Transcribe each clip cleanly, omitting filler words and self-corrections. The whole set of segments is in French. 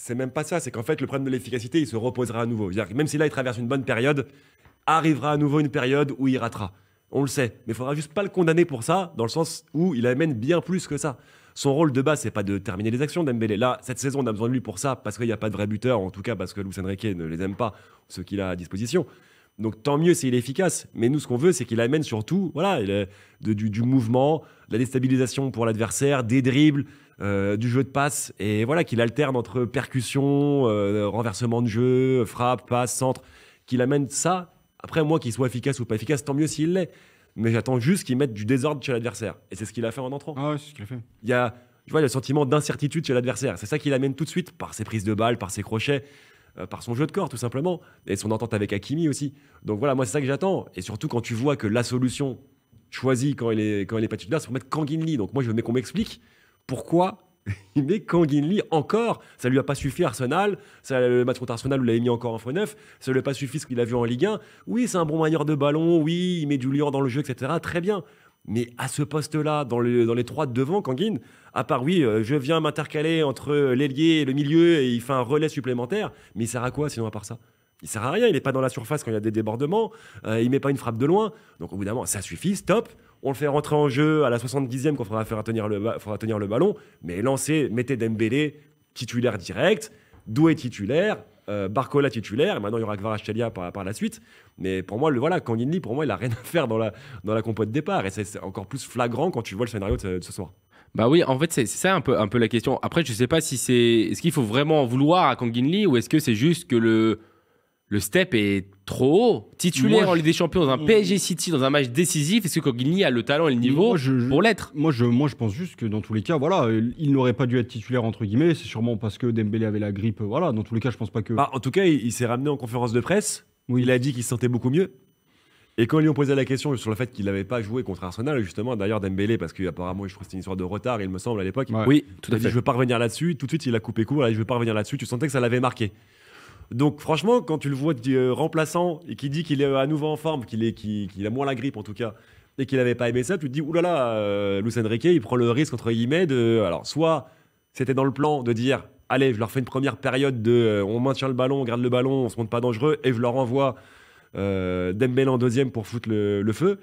C'est même pas ça, c'est qu'en fait, le problème de l'efficacité, il se reposera à nouveau. C'est-à-dire que même si là, il traverse une bonne période, arrivera à nouveau une période où il ratera. On le sait. Mais il faudra juste pas le condamner pour ça, dans le sens où il amène bien plus que ça. Son rôle de base, c'est pas de terminer les actions Dembélé. Là, cette saison, on a besoin de lui pour ça, parce qu'il n'y a pas de vrai buteur, en tout cas parce que Luis Enrique ne les aime pas, ceux qu'il a à disposition. Donc tant mieux s'il est efficace. Mais nous, ce qu'on veut, c'est qu'il amène surtout voilà, du mouvement, de la déstabilisation pour l'adversaire, des dribbles, du jeu de passe, et voilà, qu'il alterne entre percussion, renversement de jeu, frappe, passe, centre, qu'il amène ça. Après, moi, qu'il soit efficace ou pas efficace, tant mieux s'il l'est. Mais j'attends juste qu'il mette du désordre chez l'adversaire. Et c'est ce qu'il a fait en entrant. Ah ouais, c'est ce qu'il a fait. Il y a, tu vois, le sentiment d'incertitude chez l'adversaire. C'est ça qu'il amène tout de suite par ses prises de balles, par ses crochets, par son jeu de corps, tout simplement. Et son entente avec Hakimi aussi. Donc voilà, moi, c'est ça que j'attends. Et surtout, quand tu vois que la solution choisie quand il est pas titulaire, c'est pour mettre Kang In Lee. Donc moi, je veux qu'on m'explique pourquoi il met Kang In Lee encore. Ça lui a pas suffi Arsenal. Le match contre Arsenal, où il l'avait mis encore en faux neuf. Ça lui a pas suffi ce qu'il a vu en Ligue 1. Oui, c'est un bon manieur de ballon. Oui, il met du liant dans le jeu, etc. Très bien. Mais à ce poste-là, dans les trois de devant, Kang In, à part, oui, je viens m'intercaler entre l'ailier et le milieu et il fait un relais supplémentaire. Mais il sert à quoi sinon à part ça? Il sert à rien. Il n'est pas dans la surface quand il y a des débordements. Il met pas une frappe de loin. Donc au bout d'un moment, ça suffit. Stop. On le fait rentrer en jeu à la 70e quand il faudra tenir le ballon. Mais mettez Dembélé titulaire direct, Doué titulaire, Barcola titulaire. Et maintenant, il y aura Kvaratskhelia par la suite. Mais pour moi, Kang In Lee, pour moi, il n'a rien à faire dans la compo de départ. Et c'est encore plus flagrant quand tu vois le scénario de ce soir. Bah oui, en fait, c'est ça un peu la question. Après, je sais pas si est-ce qu'il faut vraiment en vouloir à Kang In Lee ou est-ce que c'est juste que le step est trop haut. Titulaire en Ligue des Champions dans un PSG City, dans un match décisif, est-ce que Kang In Lee a le talent et le niveau pour l'être? Moi, je pense juste que dans tous les cas, voilà, il n'aurait pas dû être titulaire, entre guillemets. C'est sûrement parce que Dembélé avait la grippe. Voilà, dans tous les cas, je pense pas que... En tout cas, il s'est ramené en conférence de presse. Où il a dit qu'il se sentait beaucoup mieux. Et quand ils lui ont posé la question sur le fait qu'il n'avait pas joué contre Arsenal, justement, d'ailleurs Dembélé, parce qu'apparemment, je crois que c'était une histoire de retard, il me semble, à l'époque. Ouais. Oui, tout à fait. Il a dit, je veux pas revenir là-dessus. Tout de suite, il a coupé court. Je veux pas revenir là-dessus. Tu sentais que ça l'avait marqué. Donc franchement, quand tu le vois remplaçant et qui dit qu'il est à nouveau en forme, qu'il a moins la grippe en tout cas, et qu'il n'avait pas aimé ça, tu te dis oulala, Luis Enrique, il prend le risque entre guillemets alors soit c'était dans le plan de dire allez, je leur fais une première période on maintient le ballon, on garde le ballon, on se montre pas dangereux et je leur envoie Dembélé en deuxième pour foutre le feu.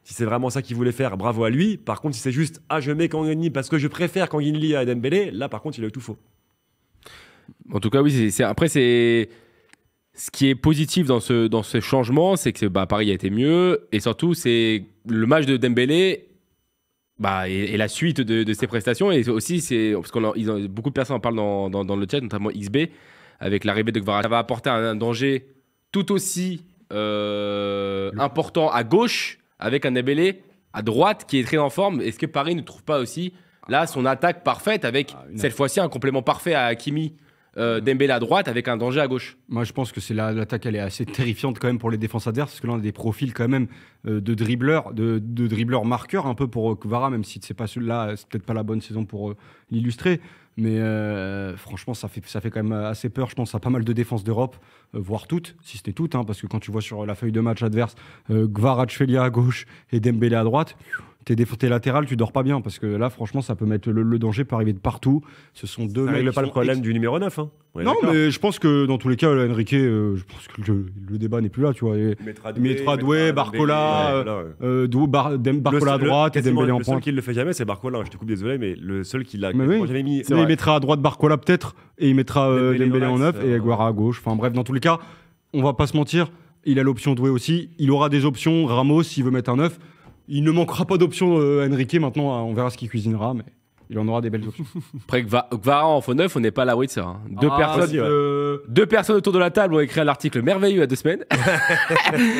Si c'est vraiment ça qu'il voulait faire, bravo à lui. Par contre, si c'est juste je mets Kang In Lee parce que je préfère Kang In Lee à Dembélé, là par contre il a eu tout faux. En tout cas, oui, après, c'est ce qui est positif dans ce changement, c'est que Paris a été mieux. Et surtout, c'est le match de Dembélé et la suite de ses prestations. Et aussi, parce beaucoup de personnes en parlent dans le chat, notamment XB, avec l'arrivée de Kvaratskhelia. Ça va apporter un danger tout aussi important à gauche, avec un Dembélé à droite qui est très en forme. Est-ce que Paris ne trouve pas aussi là son attaque parfaite avec cette fois-ci un complément parfait à Hakimi? Dembélé à droite avec un danger à gauche. Moi je pense que l'attaque elle est assez terrifiante quand même pour les défenses adverses parce que là on a des profils quand même de dribbleurs marqueurs un peu pour Kvara, même si c'est pas celui-là, c'est peut-être pas la bonne saison pour l'illustrer, mais franchement ça fait quand même assez peur, je pense, à pas mal de défenses d'Europe, voire toutes, si c'était toutes, parce que quand tu vois sur la feuille de match adverse Kvaratskhelia à gauche et Dembélé à droite, t'es latéral, tu dors pas bien parce que là, franchement, ça peut mettre le danger peut arriver de partout. Ce sont deux mecs. Ça règle pas le problème du numéro 9. Non, mais je pense que dans tous les cas, Enrique, je pense que le débat n'est plus là, tu vois. Il mettra Doué, Barcola, Barcola à droite et Dembélé en pointe. Le seul qui le fait jamais, c'est Barcola. Je te coupe, désolé, mais le seul qui l'a jamais mis. Il mettra à droite Barcola peut-être et il mettra Dembélé en 9 et Guara à gauche. Enfin bref, dans tous les cas, on va pas se mentir. Il a l'option Doué aussi. Il aura des options. Ramos, s'il veut mettre un 9. Il ne manquera pas d'options Enrique maintenant, on verra ce qu'il cuisinera, mais il en aura des belles options. Après Kvara en faux neuf, on n'est pas à l'abri de ça. Deux personnes autour de la table ont écrit un article merveilleux il y a 2 semaines.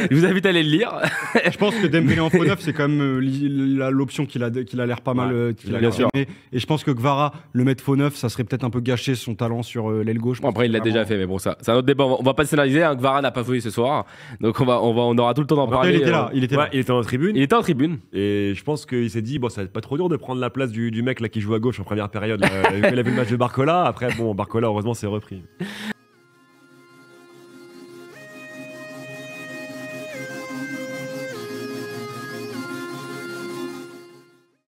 Je vous invite à aller le lire. Je pense que Dembélé en faux neuf, c'est quand même l'option qu'il a l'air pas mal, aimé. Et je pense que Kvara, le mettre faux neuf, ça serait peut-être un peu gâcher son talent sur l'aile gauche. Bon, après, il l'a déjà fait, mais bon, ça, c'est un autre débat. On va pas scénariser. Kvara n'a pas joué ce soir, donc on aura tout le temps d'en parler. Il était en tribune. Il était en tribune. Et je pense qu'il s'est dit, bon, ça va être pas trop dur de prendre la place du mec là qui joue à gauche en première période. Il a vu le match de Barcola. Après, bon, Barcola, heureusement, c'est repris.